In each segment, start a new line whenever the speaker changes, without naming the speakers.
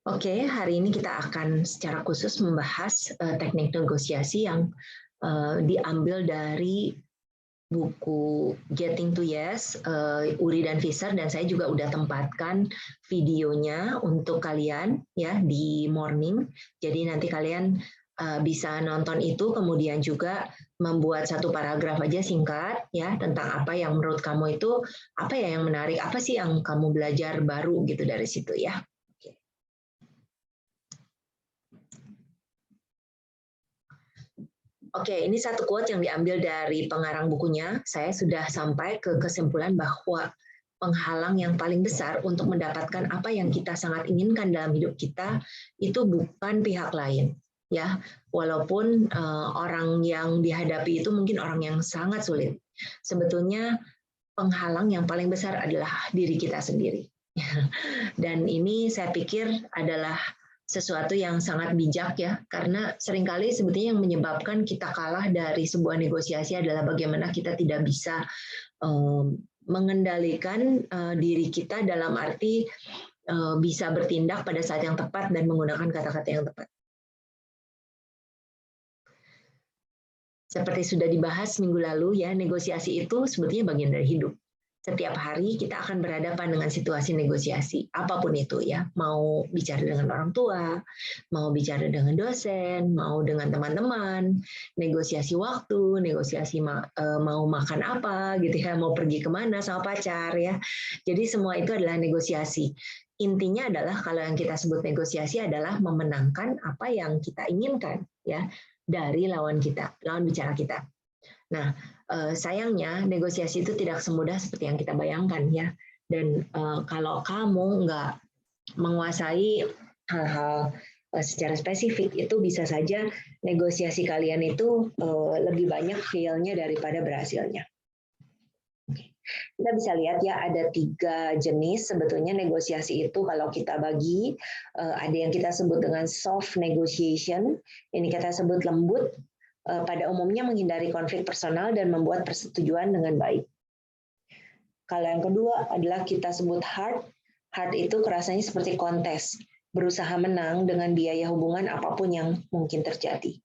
Oke, hari ini kita akan secara khusus membahas teknik negosiasi yang diambil dari buku Getting to Yes, Uri dan Visser, dan saya juga udah tempatkan videonya untuk kalian ya di morning. Jadi nanti kalian bisa nonton itu, kemudian juga membuat satu paragraf aja singkat ya tentang apa yang menurut kamu itu apa ya yang menarik, apa sih yang kamu belajar baru gitu dari situ ya. Oke, ini satu quote yang diambil dari pengarang bukunya. Saya sudah sampai ke kesimpulan bahwa penghalang yang paling besar untuk mendapatkan apa yang kita sangat inginkan dalam hidup kita itu bukan pihak lain, ya. Walaupun orang yang dihadapi itu mungkin orang yang sangat sulit. Sebetulnya penghalang yang paling besar adalah diri kita sendiri. Dan ini saya pikir adalah sesuatu yang sangat bijak ya, karena seringkali sebetulnya yang menyebabkan kita kalah dari sebuah negosiasi adalah bagaimana kita tidak bisa mengendalikan diri kita dalam arti bisa bertindak pada saat yang tepat dan menggunakan kata-kata yang tepat. Seperti sudah dibahas minggu lalu ya, negosiasi itu sebetulnya bagian dari hidup. Setiap hari kita akan berhadapan dengan situasi negosiasi, apapun itu ya, mau bicara dengan orang tua, mau bicara dengan dosen, mau dengan teman-teman, negosiasi waktu, negosiasi mau makan apa gitu ya, mau pergi kemana sama pacar ya. Jadi semua itu adalah negosiasi. Intinya adalah kalau yang kita sebut negosiasi adalah memenangkan apa yang kita inginkan ya dari lawan bicara kita. Nah, sayangnya negosiasi itu tidak semudah seperti yang kita bayangkan ya. Dan kalau kamu nggak menguasai hal-hal secara spesifik, itu bisa saja negosiasi kalian itu lebih banyak fail-nya daripada berhasilnya. Kita bisa lihat ya ada 3 jenis sebetulnya negosiasi itu kalau kita bagi, ada yang kita sebut dengan soft negotiation, ini kita sebut lembut, pada umumnya menghindari konflik personal dan membuat persetujuan dengan baik. Kalau yang kedua adalah kita sebut hard. Hard itu kerasanya seperti kontes, berusaha menang dengan biaya hubungan apapun yang mungkin terjadi.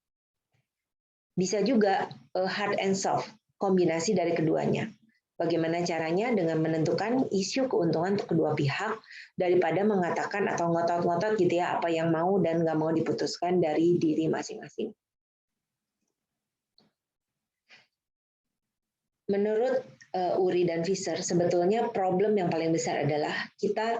Bisa juga hard and soft, kombinasi dari keduanya. Bagaimana caranya dengan menentukan isu keuntungan untuk kedua pihak daripada mengatakan atau ngotot-ngotot gitu ya apa yang mau dan nggak mau diputuskan dari diri masing-masing. Menurut Uri dan Visser, sebetulnya problem yang paling besar adalah kita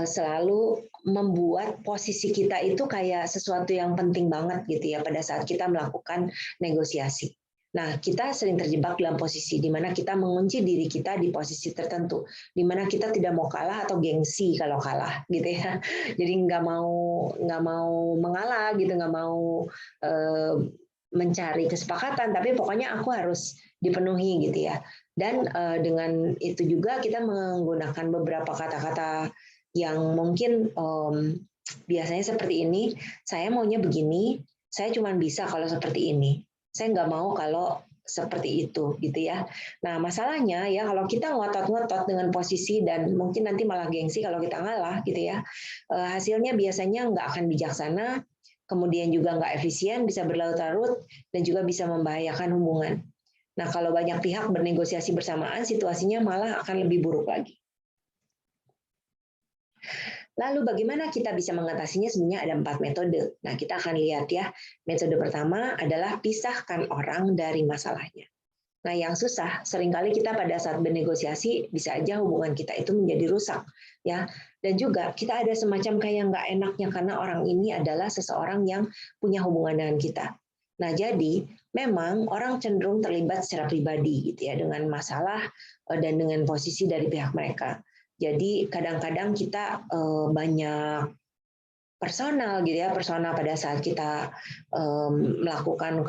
selalu membuat posisi kita itu kayak sesuatu yang penting banget gitu ya pada saat kita melakukan negosiasi. Nah, kita sering terjebak dalam posisi di mana kita mengunci diri kita di posisi tertentu, di mana kita tidak mau kalah atau gengsi kalau kalah, gitu ya. Jadi nggak mau mengalah, gitu, nggak mau mencari kesepakatan, tapi pokoknya aku harus dipenuhi, gitu ya. Dan dengan itu juga kita menggunakan beberapa kata-kata yang mungkin biasanya seperti ini. Saya maunya begini, saya cuma bisa kalau seperti ini. Saya nggak mau kalau seperti itu, gitu ya. Nah, masalahnya ya kalau kita ngotot-ngotot dengan posisi dan mungkin nanti malah gengsi kalau kita ngalah, gitu ya. Hasilnya biasanya nggak akan bijaksana, kemudian juga nggak efisien, bisa berlarut-larut dan juga bisa membahayakan hubungan. Nah, kalau banyak pihak bernegosiasi bersamaan, situasinya malah akan lebih buruk lagi. Lalu bagaimana kita bisa mengatasinya? Sebenarnya ada 4 metode. Nah, kita akan lihat ya. Metode pertama adalah pisahkan orang dari masalahnya. Nah, yang susah, seringkali kita pada saat bernegosiasi bisa aja hubungan kita itu menjadi rusak, ya. Dan juga kita ada semacam kayak nggak enaknya karena orang ini adalah seseorang yang punya hubungan dengan kita. Nah, jadi memang orang cenderung terlibat secara pribadi gitu ya dengan masalah dan dengan posisi dari pihak mereka. Jadi kadang-kadang kita banyak personal gitu ya, personal pada saat kita melakukan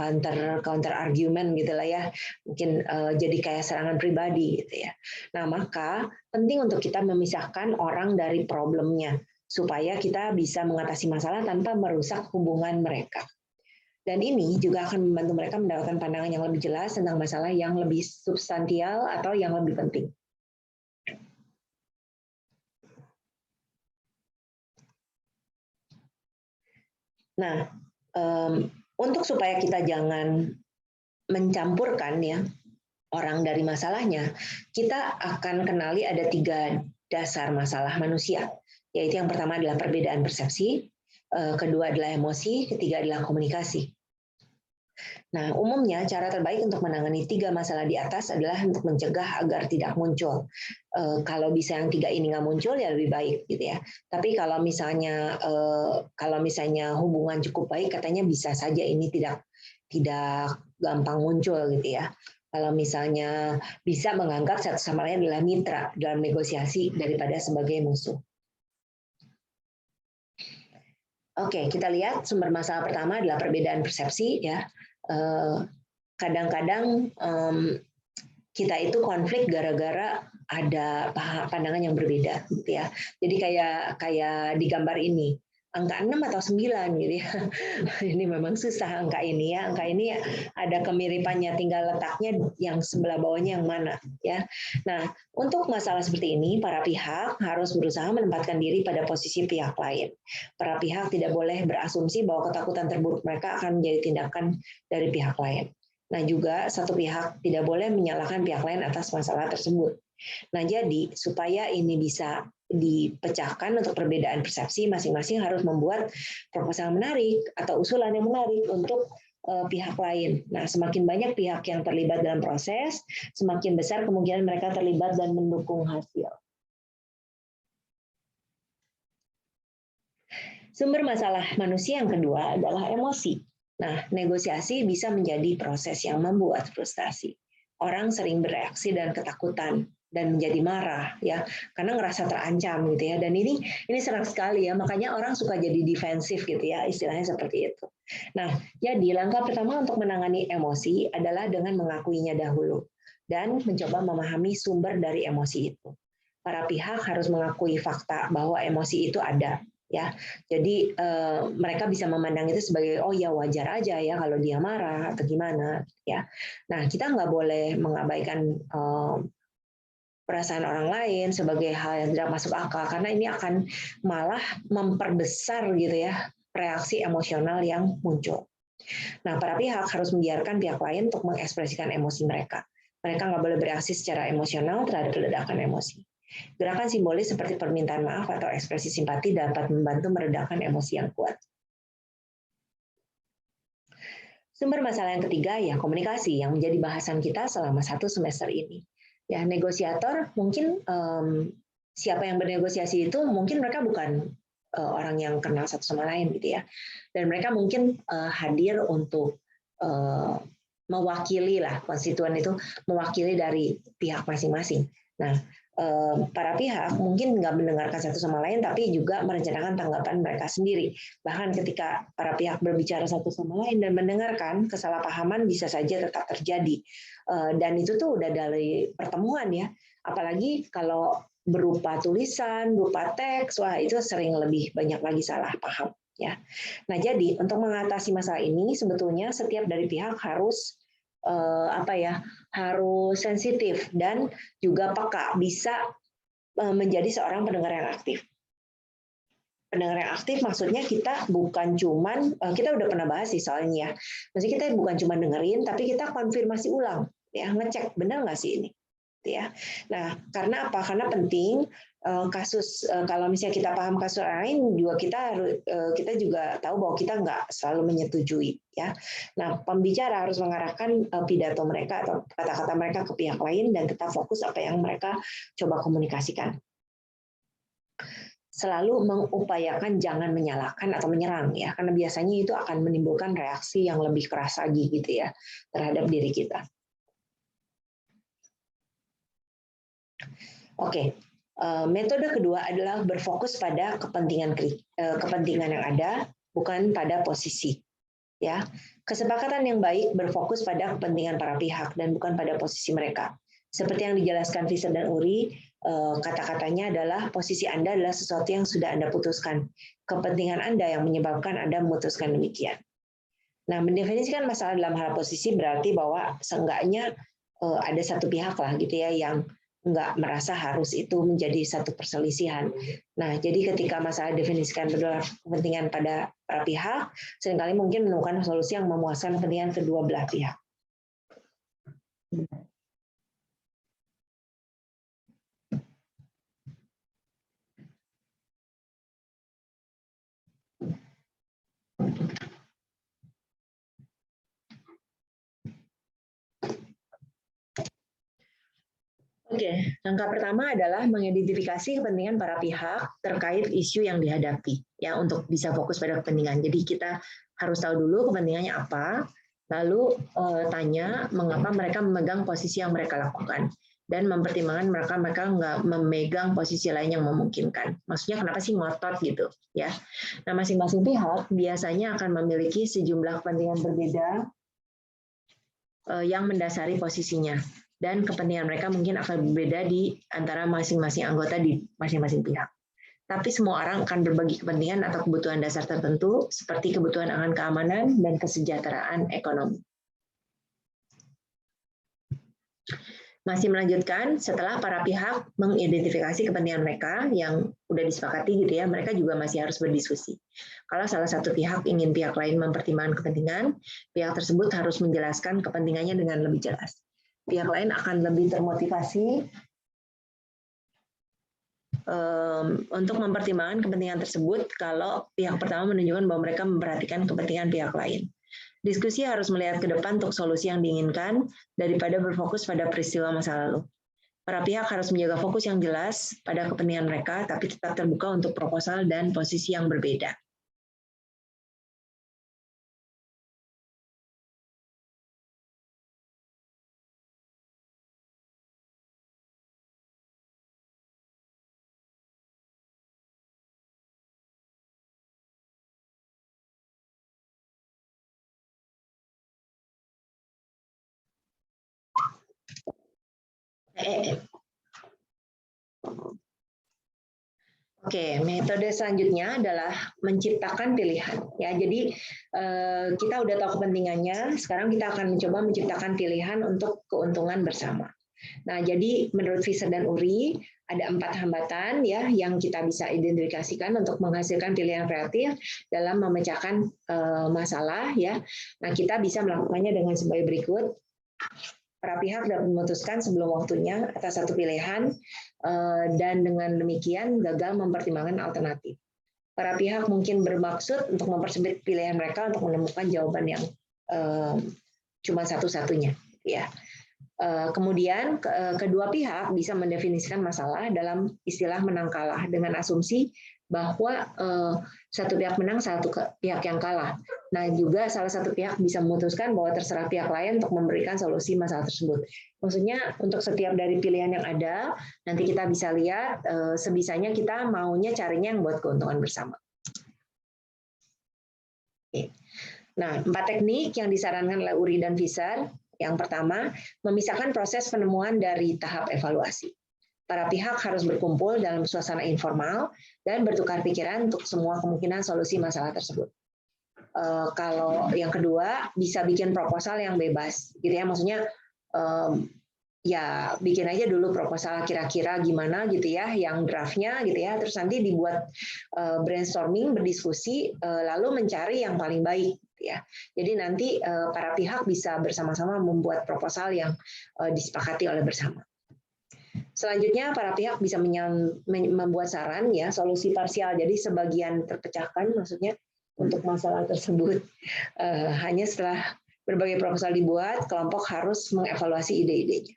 counter argument gitu lah ya, mungkin jadi kayak serangan pribadi gitu ya. Nah, maka penting untuk kita memisahkan orang dari problemnya supaya kita bisa mengatasi masalah tanpa merusak hubungan mereka. Dan ini juga akan membantu mereka mendapatkan pandangan yang lebih jelas tentang masalah yang lebih substansial atau yang lebih penting. Nah, untuk supaya kita jangan mencampurkan ya orang dari masalahnya, kita akan kenali ada 3 dasar masalah manusia, yaitu yang pertama adalah perbedaan persepsi, kedua adalah emosi, ketiga adalah komunikasi. Nah, umumnya cara terbaik untuk menangani 3 masalah di atas adalah untuk mencegah agar tidak muncul. Kalau bisa yang 3 ini nggak muncul ya lebih baik gitu ya. Tapi kalau misalnya hubungan cukup baik, katanya bisa saja ini tidak gampang muncul gitu ya. Kalau misalnya bisa menganggap satu sama lain adalah mitra dalam negosiasi daripada sebagai musuh. Oke, kita lihat sumber masalah pertama adalah perbedaan persepsi ya. Kadang-kadang kita itu konflik gara-gara ada pandangan yang berbeda gitu ya. Jadi kayak di gambar ini, angka 6 atau 9 gitu ya. Ini memang susah angka ini ya. Angka ini ada kemiripannya, tinggal letaknya yang sebelah bawahnya yang mana ya. Nah, untuk masalah seperti ini para pihak harus berusaha menempatkan diri pada posisi pihak lain. Para pihak tidak boleh berasumsi bahwa ketakutan terburuk mereka akan menjadi tindakan dari pihak lain. Nah, juga satu pihak tidak boleh menyalahkan pihak lain atas masalah tersebut. Nah, jadi supaya ini bisa dipecahkan untuk perbedaan persepsi, masing-masing harus membuat proposal menarik atau usulan yang menarik untuk pihak lain. Nah, semakin banyak pihak yang terlibat dalam proses, semakin besar kemungkinan mereka terlibat dan mendukung hasil. Sumber masalah manusia yang kedua adalah emosi. Nah, negosiasi bisa menjadi proses yang membuat frustasi. Orang sering bereaksi dan ketakutan dan menjadi marah ya karena ngerasa terancam gitu ya. Dan ini sering sekali ya, makanya orang suka jadi defensif gitu ya, istilahnya seperti itu. Nah, jadi langkah pertama untuk menangani emosi adalah dengan mengakuinya dahulu dan mencoba memahami sumber dari emosi itu. Para pihak harus mengakui fakta bahwa emosi itu ada ya. Jadi mereka bisa memandang itu sebagai oh ya wajar aja ya kalau dia marah atau gimana ya. Nah, kita nggak boleh mengabaikan perasaan orang lain sebagai hal yang tidak masuk akal karena ini akan malah memperbesar gitu ya reaksi emosional yang muncul. Nah, para pihak harus membiarkan pihak lain untuk mengekspresikan emosi mereka. Mereka nggak boleh bereaksi secara emosional terhadap ledakan emosi. Gerakan simbolis seperti permintaan maaf atau ekspresi simpati dapat membantu meredakan emosi yang kuat. Sumber masalah yang ketiga ya komunikasi yang menjadi bahasan kita selama 1 semester ini. Ya, negosiator mungkin siapa yang bernegosiasi itu mungkin mereka bukan orang yang kenal satu sama lain gitu ya. Dan mereka mungkin hadir untuk mewakili lah, konstituen itu mewakili dari pihak masing-masing. Nah, para pihak mungkin nggak mendengarkan satu sama lain, tapi juga merencanakan tanggapan mereka sendiri. Bahkan ketika para pihak berbicara satu sama lain dan mendengarkan, kesalahpahaman bisa saja tetap terjadi. Dan itu tuh udah dari pertemuan ya. Apalagi kalau berupa tulisan, berupa teks, wah itu sering lebih banyak lagi salah paham. Ya. Nah, jadi untuk mengatasi masalah ini sebetulnya setiap dari pihak harus harus sensitif dan juga peka, bisa menjadi seorang pendengar yang aktif. Pendengar yang aktif maksudnya kita bukan cuman kita udah pernah bahas sih soalnya ya. Maksudnya kita bukan cuma dengerin tapi kita konfirmasi ulang ya, ngecek benar nggak sih ini. Ya. Nah, karena apa? Karena penting kasus kalau misalnya kita paham kasus lain juga kita juga tahu bahwa kita nggak selalu menyetujui ya. Nah, pembicara harus mengarahkan pidato mereka atau kata-kata mereka ke pihak lain dan tetap fokus apa yang mereka coba komunikasikan. Selalu mengupayakan jangan menyalahkan atau menyerang ya, karena biasanya itu akan menimbulkan reaksi yang lebih keras lagi gitu ya terhadap diri kita. Oke, metode kedua adalah berfokus pada kepentingan yang ada, bukan pada posisi. Ya, kesepakatan yang baik berfokus pada kepentingan para pihak dan bukan pada posisi mereka. Seperti yang dijelaskan Fisher dan Uri, kata-katanya adalah posisi Anda adalah sesuatu yang sudah Anda putuskan. Kepentingan Anda yang menyebabkan Anda memutuskan demikian. Nah, mendefinisikan masalah dalam hal posisi berarti bahwa seenggaknya ada satu pihak lah gitu ya yang nggak merasa harus itu menjadi satu perselisihan. Nah, jadi ketika masalah definisikan berdasarkan kepentingan pada para pihak, seringkali mungkin menemukan solusi yang memuaskan kepentingan kedua belah pihak. Oke, langkah pertama adalah mengidentifikasi kepentingan para pihak terkait isu yang dihadapi, ya untuk bisa fokus pada kepentingan. Jadi kita harus tahu dulu kepentingannya apa, lalu tanya mengapa mereka memegang posisi yang mereka lakukan, dan mempertimbangkan mereka nggak memegang posisi lain yang memungkinkan. Maksudnya kenapa sih ngotot gitu, ya? Nah, masing-masing pihak biasanya akan memiliki sejumlah kepentingan berbeda yang mendasari posisinya. Dan kepentingan mereka mungkin akan berbeda di antara masing-masing anggota di masing-masing pihak. Tapi semua orang akan berbagi kepentingan atau kebutuhan dasar tertentu, seperti kebutuhan akan keamanan dan kesejahteraan ekonomi. Masih melanjutkan, setelah para pihak mengidentifikasi kepentingan mereka yang sudah disepakati gitu ya, mereka juga masih harus berdiskusi. Kalau salah satu pihak ingin pihak lain mempertimbangkan kepentingan, pihak tersebut harus menjelaskan kepentingannya dengan lebih jelas. Pihak lain akan lebih termotivasi untuk mempertimbangkan kepentingan tersebut kalau pihak pertama menunjukkan bahwa mereka memperhatikan kepentingan pihak lain. Diskusi harus melihat ke depan untuk solusi yang diinginkan daripada berfokus pada peristiwa masa lalu. Para pihak harus menjaga fokus yang jelas pada kepentingan mereka, tapi tetap terbuka untuk proposal dan posisi yang berbeda. Oke, metode selanjutnya adalah menciptakan pilihan. Ya, jadi kita udah tahu kepentingannya. Sekarang kita akan mencoba menciptakan pilihan untuk keuntungan bersama. Nah, jadi menurut Visser dan Uri ada 4 hambatan ya yang kita bisa identifikasikan untuk menghasilkan pilihan kreatif dalam memecahkan masalah ya. Nah, kita bisa melakukannya dengan sebagai berikut. Para pihak dapat memutuskan sebelum waktunya atas satu pilihan dan dengan demikian gagal mempertimbangkan alternatif. Para pihak mungkin bermaksud untuk mempersempit pilihan mereka untuk menemukan jawaban yang cuma satu-satunya. Ya. Kemudian kedua pihak bisa mendefinisikan masalah dalam istilah menang kalah dengan asumsi bahwa satu pihak menang, satu pihak yang kalah. Nah, juga salah satu pihak bisa memutuskan bahwa terserah pihak lain untuk memberikan solusi masalah tersebut. Maksudnya untuk setiap dari pilihan yang ada, nanti kita bisa lihat sebisanya kita maunya carinya yang buat keuntungan bersama. Oke. Nah, 4 teknik yang disarankan oleh Uri dan Visser. Yang pertama, memisahkan proses penemuan dari tahap evaluasi. Para pihak harus berkumpul dalam suasana informal dan bertukar pikiran untuk semua kemungkinan solusi masalah tersebut. Kalau yang kedua, bisa bikin proposal yang bebas, gitu ya. Maksudnya ya bikin aja dulu proposal kira-kira gimana gitu ya, yang draftnya gitu ya. Terus nanti dibuat brainstorming, berdiskusi, lalu mencari yang paling baik. Ya, jadi nanti para pihak bisa bersama-sama membuat proposal yang disepakati oleh bersama. Selanjutnya para pihak bisa membuat saran ya solusi parsial. Jadi sebagian terpecahkan maksudnya untuk masalah tersebut. Hanya setelah berbagai proposal dibuat, kelompok harus mengevaluasi ide-idenya.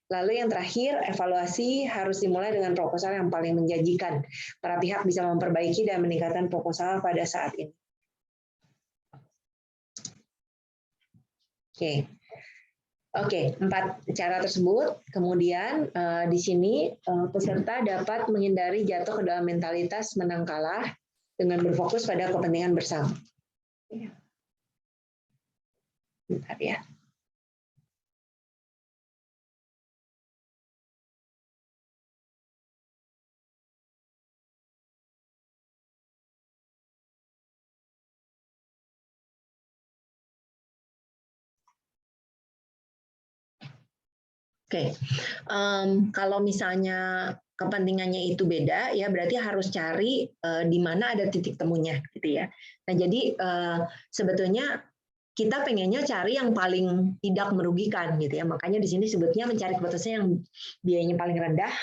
Lalu yang terakhir, evaluasi harus dimulai dengan proposal yang paling menjanjikan. Para pihak bisa memperbaiki dan meningkatkan proposal pada saat ini. Oke, 4 cara tersebut. Kemudian di sini peserta dapat menghindari jatuh ke dalam mentalitas menang kalah dengan berfokus pada kepentingan bersama. Bentar ya. Oke, kalau misalnya kepentingannya itu beda, ya berarti harus cari di mana ada titik temunya, gitu ya. Nah, jadi sebetulnya kita pengennya cari yang paling tidak merugikan, gitu ya. Makanya di sini sebetulnya mencari keputusan yang biayanya paling rendah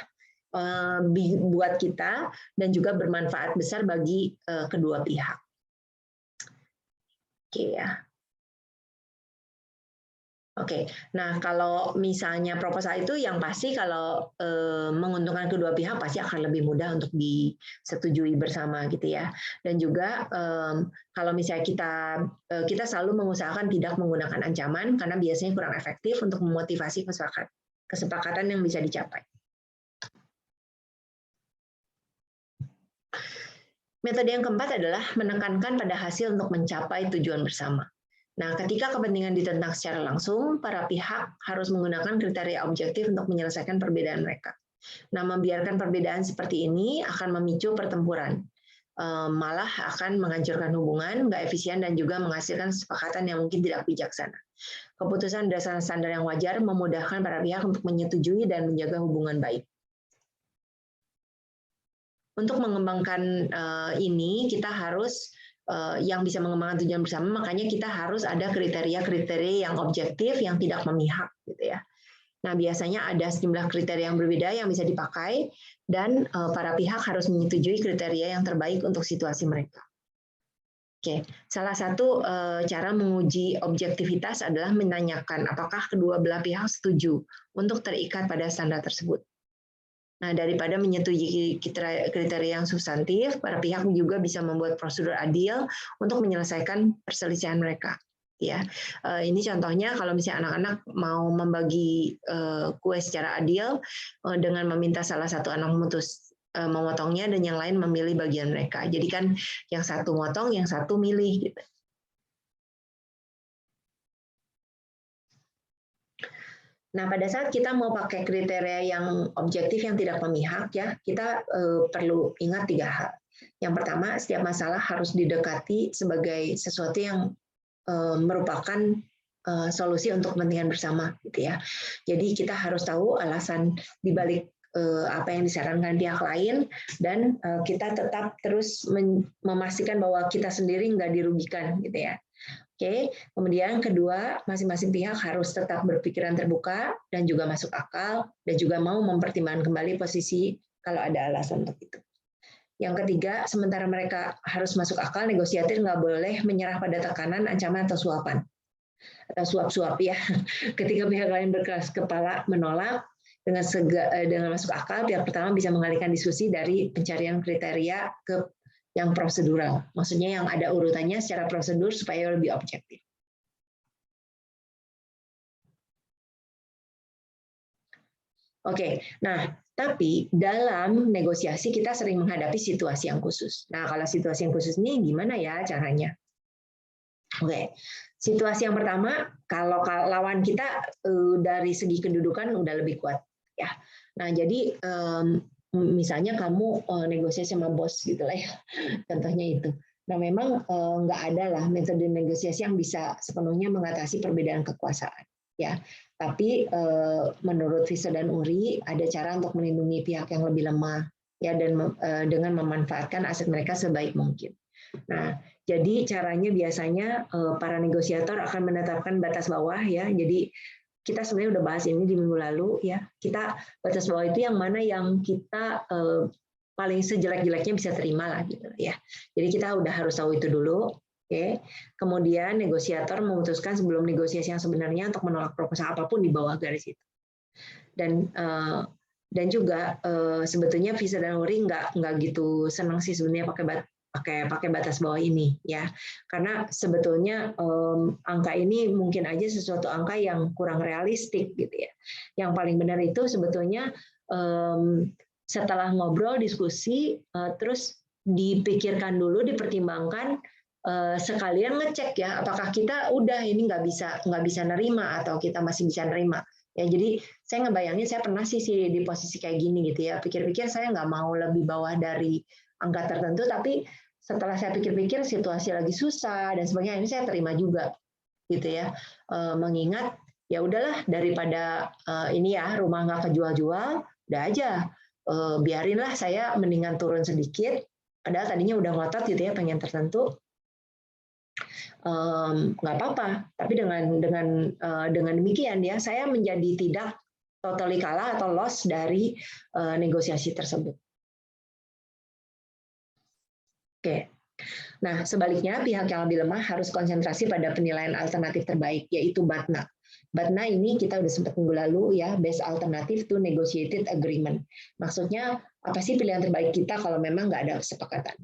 buat kita dan juga bermanfaat besar bagi kedua pihak. Oke ya. Oke, nah kalau misalnya proposal itu yang pasti kalau menguntungkan kedua pihak pasti akan lebih mudah untuk disetujui bersama gitu ya. Dan juga kalau misalnya kita selalu mengusahakan tidak menggunakan ancaman karena biasanya kurang efektif untuk memotivasi kesepakatan yang bisa dicapai. Metode yang keempat adalah menekankan pada hasil untuk mencapai tujuan bersama. Nah, ketika kepentingan ditentang secara langsung, para pihak harus menggunakan kriteria objektif untuk menyelesaikan perbedaan mereka. Nah, membiarkan perbedaan seperti ini akan memicu pertempuran, malah akan menghancurkan hubungan, nggak efisien, dan juga menghasilkan kesepakatan yang mungkin tidak bijaksana. Keputusan berdasarkan standar yang wajar memudahkan para pihak untuk menyetujui dan menjaga hubungan baik. Untuk mengembangkan ini, kita harus yang bisa mengembangkan tujuan bersama, makanya kita harus ada kriteria-kriteria yang objektif, yang tidak memihak, gitu ya. Nah, biasanya ada sejumlah kriteria yang berbeda yang bisa dipakai, dan para pihak harus menyetujui kriteria yang terbaik untuk situasi mereka. Oke, salah satu cara menguji objektivitas adalah menanyakan apakah kedua belah pihak setuju untuk terikat pada standar tersebut. Nah, daripada menyetujui kriteria yang substantif, para pihak juga bisa membuat prosedur adil untuk menyelesaikan perselisihan mereka. Ya, ini contohnya kalau misalnya anak-anak mau membagi kue secara adil dengan meminta salah satu anak memotongnya dan yang lain memilih bagian mereka. Jadi kan yang satu motong, yang satu milih. Gitu. Nah, pada saat kita mau pakai kriteria yang objektif yang tidak memihak, ya kita perlu ingat 3 hal. Yang pertama, setiap masalah harus didekati sebagai sesuatu yang merupakan solusi untuk kepentingan bersama, gitu ya. Jadi kita harus tahu alasan dibalik apa yang disarankan pihak lain, dan kita tetap terus memastikan bahwa kita sendiri nggak dirugikan, gitu ya. Oke, kemudian kedua, masing-masing pihak harus tetap berpikiran terbuka dan juga masuk akal, dan juga mau mempertimbangkan kembali posisi kalau ada alasan untuk itu. Yang ketiga, sementara mereka harus masuk akal, negosiator nggak boleh menyerah pada tekanan, ancaman, atau suapan. Atau suap-suap ya. Ketika pihak lain berkeras kepala menolak, dengan masuk akal, pihak pertama bisa mengalihkan diskusi dari pencarian kriteria ke yang prosedural, maksudnya yang ada urutannya secara prosedur supaya lebih objektif. Oke, nah tapi dalam negosiasi kita sering menghadapi situasi yang khusus. Nah, kalau situasi yang khusus ini gimana ya caranya? Oke, situasi yang pertama, kalau lawan kita dari segi kedudukan udah lebih kuat, ya. Nah, jadi misalnya kamu negosiasi sama bos gitu lah ya, contohnya itu. Nah, memang nggak ada lah metode negosiasi yang bisa sepenuhnya mengatasi perbedaan kekuasaan, ya. Tapi menurut Visser dan Uri ada cara untuk melindungi pihak yang lebih lemah, ya, dan dengan memanfaatkan aset mereka sebaik mungkin. Nah, jadi caranya biasanya para negosiator akan menetapkan batas bawah, ya. Jadi kita sebenarnya udah bahas ini di minggu lalu, ya. Kita batas bawah itu yang mana yang kita paling sejelek-jeleknya bisa terima lah gitu ya. Jadi kita udah harus tahu itu dulu. Oke. Kemudian negosiator memutuskan sebelum negosiasi yang sebenarnya untuk menolak proposal apapun di bawah garis itu. Dan juga sebetulnya Visser dan Uri nggak gitu senang sih sebenarnya pakai batas bawah ini, ya, karena sebetulnya angka ini mungkin aja sesuatu angka yang kurang realistik gitu ya. Yang paling benar itu sebetulnya setelah ngobrol diskusi terus dipikirkan dulu, dipertimbangkan, sekalian ngecek ya apakah kita udah ini nggak bisa nerima atau kita masih bisa nerima. Ya, jadi saya ngebayangin, saya pernah sih di posisi kayak gini gitu ya. Pikir-pikir saya nggak mau lebih bawah dari angka tertentu, tapi setelah saya pikir-pikir situasi lagi susah dan sebagainya, ini saya terima juga gitu ya. Mengingat ya udahlah daripada ini ya rumah nggak kejual-jual, udah aja biarinlah saya mendingan turun sedikit. Padahal tadinya udah ngotot gitu ya pengen tertentu, nggak apa-apa. Tapi dengan demikian ya saya menjadi tidak totally kalah atau loss dari negosiasi tersebut. Oke. Nah, sebaliknya pihak yang lebih lemah harus konsentrasi pada penilaian alternatif terbaik, yaitu BATNA. BATNA ini kita udah sempat minggu lalu ya, Best Alternative to Negotiated Agreement. Maksudnya apa sih pilihan terbaik kita kalau memang nggak ada kesepakatan?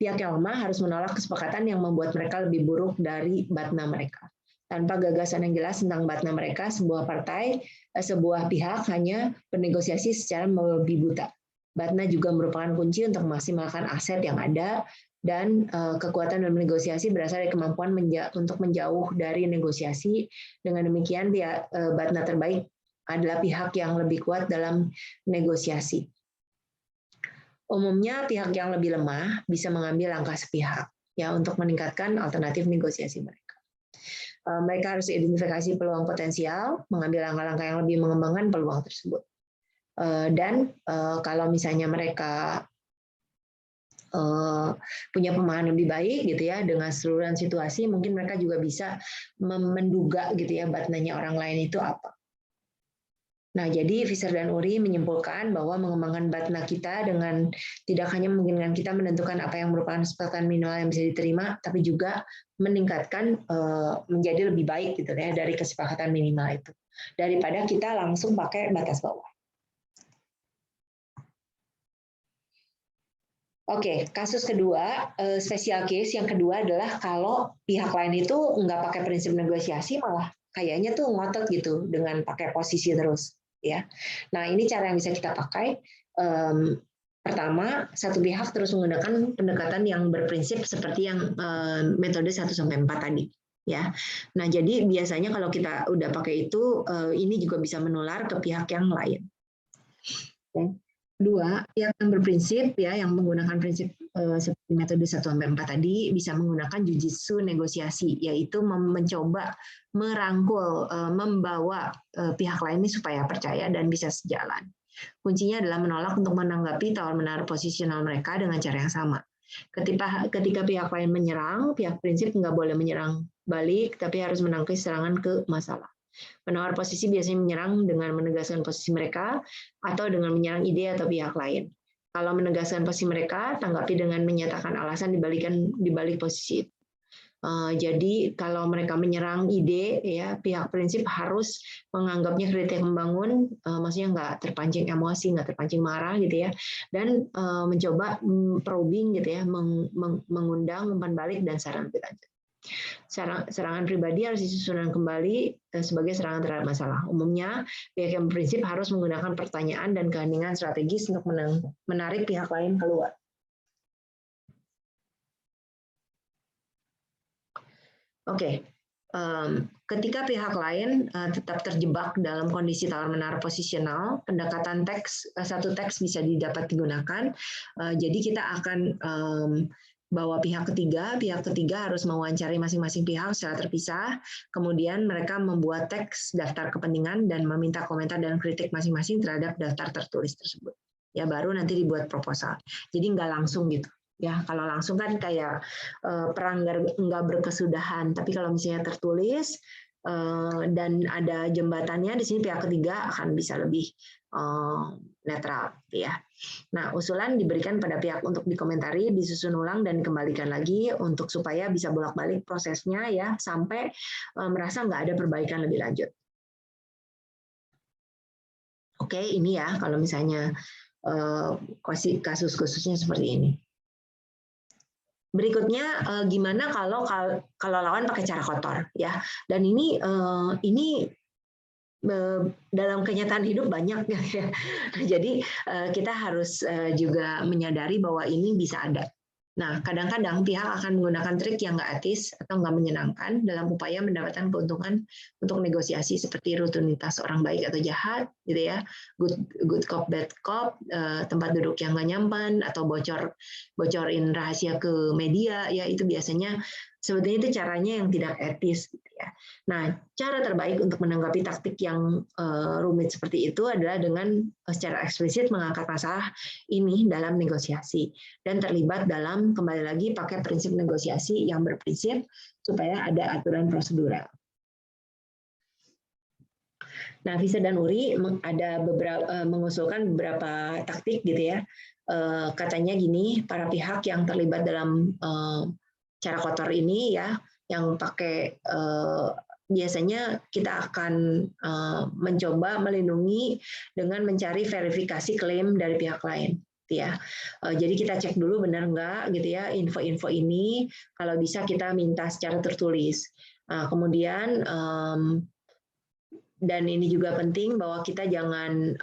Pihak yang lemah harus menolak kesepakatan yang membuat mereka lebih buruk dari BATNA mereka. Tanpa gagasan yang jelas tentang BATNA mereka, sebuah pihak hanya bernegosiasi secara membabi buta. BATNA juga merupakan kunci untuk memaksimalkan aset yang ada, dan kekuatan dalam negosiasi berasal dari kemampuan untuk menjauh dari negosiasi. Dengan demikian, BATNA terbaik adalah pihak yang lebih kuat dalam negosiasi. Umumnya pihak yang lebih lemah bisa mengambil langkah sepihak ya untuk meningkatkan alternatif negosiasi mereka. Mereka harus identifikasi peluang potensial, mengambil langkah-langkah yang lebih mengembangkan peluang tersebut. Dan kalau misalnya mereka punya pemahaman lebih baik gitu ya dengan keseluruhan situasi, mungkin mereka juga bisa menduga gitu ya BATNA-nya orang lain itu apa. Nah, jadi Visser dan Uri menyimpulkan bahwa mengembangkan BATNA kita dengan tidak hanya memungkinkan kita menentukan apa yang merupakan kesepakatan minimal yang bisa diterima, tapi juga meningkatkan menjadi lebih baik gitu ya dari kesepakatan minimal itu, daripada kita langsung pakai batas bawah. Oke, kasus kedua, special case yang kedua adalah kalau pihak lain itu nggak pakai prinsip negosiasi, malah kayaknya tuh ngotot gitu dengan pakai posisi terus, ya. Nah, ini cara yang bisa kita pakai. Pertama, satu pihak terus menggunakan pendekatan yang berprinsip seperti yang metode 1-4 tadi, ya. Nah, jadi biasanya kalau kita udah pakai itu, ini juga bisa menular ke pihak yang lain. Oke. Kedua, yang berprinsip ya, yang menggunakan prinsip seperti metode 1-4 tadi bisa menggunakan jujitsu negosiasi, yaitu mencoba merangkul, membawa pihak lain ini supaya percaya dan bisa sejalan. Kuncinya adalah menolak untuk menanggapi tawar-menawar posisional mereka dengan cara yang sama. Ketika pihak lain menyerang, pihak prinsip nggak boleh menyerang balik, tapi harus menangkis serangan ke masalah. Penawar posisi biasanya menyerang dengan menegaskan posisi mereka atau dengan menyerang ide atau pihak lain. Kalau menegaskan posisi mereka, tanggapi dengan menyatakan alasan di balik posisi itu. Jadi kalau mereka menyerang ide, ya pihak prinsip harus menganggapnya kritik membangun, maksudnya nggak terpancing emosi, nggak terpancing marah gitu ya, dan mencoba probing gitu ya, mengundang umpan balik dan saran lebih lanjut. Serangan pribadi harus disusun kembali sebagai serangan terhadap masalah. Umumnya, pihak yang berprinsip harus menggunakan pertanyaan dan keheningan strategis untuk menarik pihak lain keluar. Oke, ketika pihak lain tetap terjebak dalam kondisi tawar-menawar posisional, pendekatan satu teks bisa dapat digunakan. Jadi kita akan bawa pihak ketiga harus mewawancari masing-masing pihak secara terpisah, kemudian mereka membuat teks daftar kepentingan dan meminta komentar dan kritik masing-masing terhadap daftar tertulis tersebut. Ya baru nanti dibuat proposal. Jadi nggak langsung gitu. Ya kalau langsung kan kayak perang nggak berkesudahan, tapi kalau misalnya tertulis dan ada jembatannya, di sini pihak ketiga akan bisa lebih netral, ya. Nah, usulan diberikan pada pihak untuk dikomentari, disusun ulang dan dikembalikan lagi untuk supaya bisa bolak-balik prosesnya ya sampai merasa nggak ada perbaikan lebih lanjut. Oke, ini ya kalau misalnya kasus-kasusnya seperti ini. Berikutnya gimana kalau lawan pakai cara kotor ya. Dan ini dalam kenyataan hidup banyak ya. Jadi kita harus juga menyadari bahwa ini bisa ada. Nah, kadang-kadang pihak akan menggunakan trik yang nggak etis atau nggak menyenangkan dalam upaya mendapatkan keuntungan untuk negosiasi seperti rutinitas orang baik atau jahat, gitu ya, good cop, bad cop, tempat duduk yang nggak nyaman atau bocorin rahasia ke media, ya itu biasanya sebetulnya itu caranya yang tidak etis. Gitu ya. Ya. Nah, cara terbaik untuk menanggapi taktik yang rumit seperti itu adalah dengan secara eksplisit mengangkat masalah ini dalam negosiasi dan terlibat dalam, kembali lagi, pakai prinsip negosiasi yang berprinsip supaya ada aturan prosedural. Nah, Visa dan Uri ada mengusulkan beberapa taktik gitu ya. Katanya gini, para pihak yang terlibat dalam cara kotor ini ya, yang pakai biasanya kita akan mencoba melindungi dengan mencari verifikasi klaim dari pihak lain ya. Jadi kita cek dulu benar nggak gitu ya info-info ini, kalau bisa kita minta secara tertulis. Kemudian dan ini juga penting bahwa kita jangan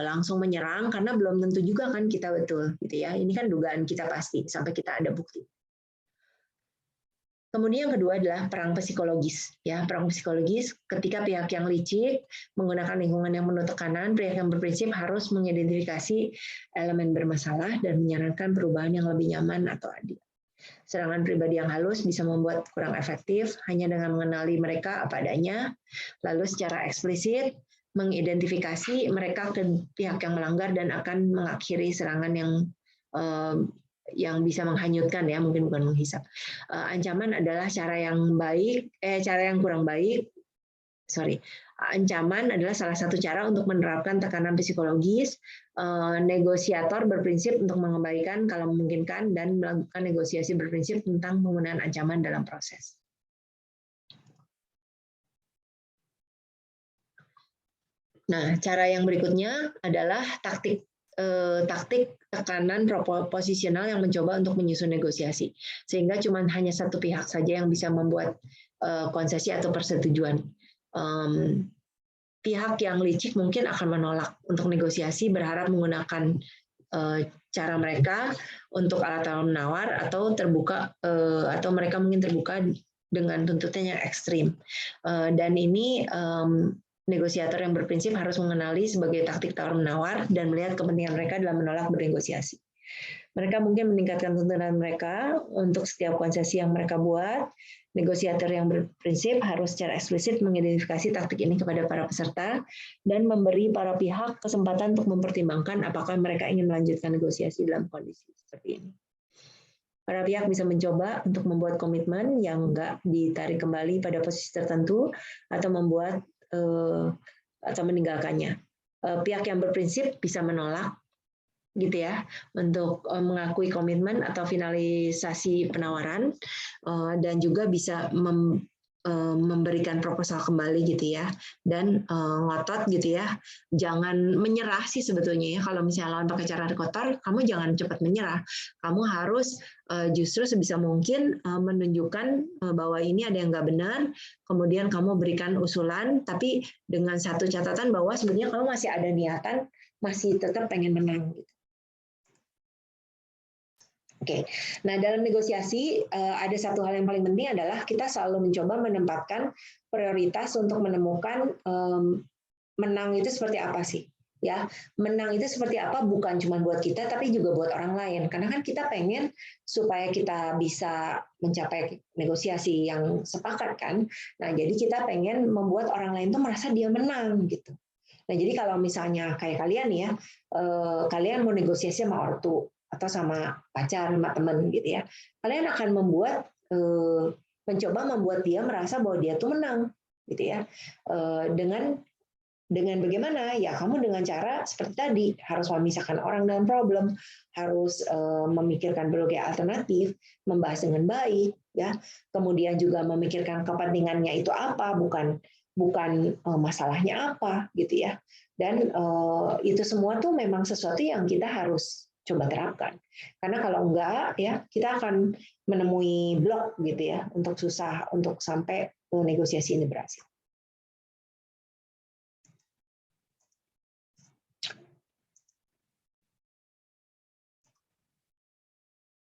langsung menyerang karena belum tentu juga kan kita betul gitu ya. Ini kan dugaan kita pasti sampai kita ada bukti. Kemudian yang kedua adalah perang psikologis. Ya, perang psikologis ketika pihak yang licik menggunakan lingkungan yang penuh tekanan, pihak yang berprinsip harus mengidentifikasi elemen bermasalah dan menyarankan perubahan yang lebih nyaman atau adil. Serangan pribadi yang halus bisa membuat kurang efektif hanya dengan mengenali mereka apa adanya, lalu secara eksplisit mengidentifikasi mereka ke pihak yang melanggar dan akan mengakhiri serangan yang bisa menghanyutkan ya, mungkin bukan menghisap. Ancaman adalah cara yang baik, cara yang kurang baik. Ancaman adalah salah satu cara untuk menerapkan tekanan psikologis. Negosiator berprinsip untuk mengembalikan kalau memungkinkan dan melakukan negosiasi berprinsip tentang penggunaan ancaman dalam proses. Nah, cara yang berikutnya adalah taktik tekanan proposisional yang mencoba untuk menyusun negosiasi, sehingga hanya satu pihak saja yang bisa membuat konsesi atau persetujuan. Pihak yang licik mungkin akan menolak untuk negosiasi, berharap menggunakan cara mereka untuk alat tawar menawar atau terbuka atau mereka mungkin terbuka dengan tuntutan yang ekstrim. Dan ini negosiator yang berprinsip harus mengenali sebagai taktik tawar-menawar dan melihat kepentingan mereka dalam menolak bernegosiasi. Mereka mungkin meningkatkan tuntutan mereka untuk setiap konsesi yang mereka buat. Negosiator yang berprinsip harus secara eksplisit mengidentifikasi taktik ini kepada para peserta dan memberi para pihak kesempatan untuk mempertimbangkan apakah mereka ingin melanjutkan negosiasi dalam kondisi seperti ini. Para pihak bisa mencoba untuk membuat komitmen yang enggak ditarik kembali pada posisi tertentu atau membuat atau meninggalkannya. Pihak yang berprinsip bisa menolak gitu ya untuk mengakui komitmen atau finalisasi penawaran dan juga bisa memberikan proposal kembali gitu ya dan ngotot gitu ya, jangan menyerah sih sebetulnya ya. Kalau misalnya lawan pakai cara kotor, kamu jangan cepat menyerah, kamu harus justru sebisa mungkin menunjukkan bahwa ini ada yang nggak benar, kemudian kamu berikan usulan, tapi dengan satu catatan bahwa sebenarnya kamu masih ada niatan, masih tetap pengen menang gitu. Oke, nah dalam negosiasi ada satu hal yang paling penting adalah kita selalu mencoba menempatkan prioritas untuk menemukan menang itu seperti apa sih, ya menang itu seperti apa bukan cuma buat kita tapi juga buat orang lain, karena kan kita pengen supaya kita bisa mencapai negosiasi yang sepakat kan, nah jadi kita pengen membuat orang lain tuh merasa dia menang gitu. Nah jadi kalau misalnya kayak kalian ya, kalian mau negosiasi sama ortu atau sama pacar, sama teman gitu ya, kalian akan mencoba membuat dia merasa bahwa dia tuh menang gitu ya, dengan bagaimana ya, kamu dengan cara seperti tadi harus memisahkan orang dengan problem, harus memikirkan berbagai alternatif, membahas dengan baik ya, kemudian juga memikirkan kepentingannya itu apa, bukan masalahnya apa gitu ya, dan itu semua tuh memang sesuatu yang kita harus coba terapkan, karena kalau enggak ya kita akan menemui blok gitu ya, untuk susah untuk sampai negosiasi ini berhasil.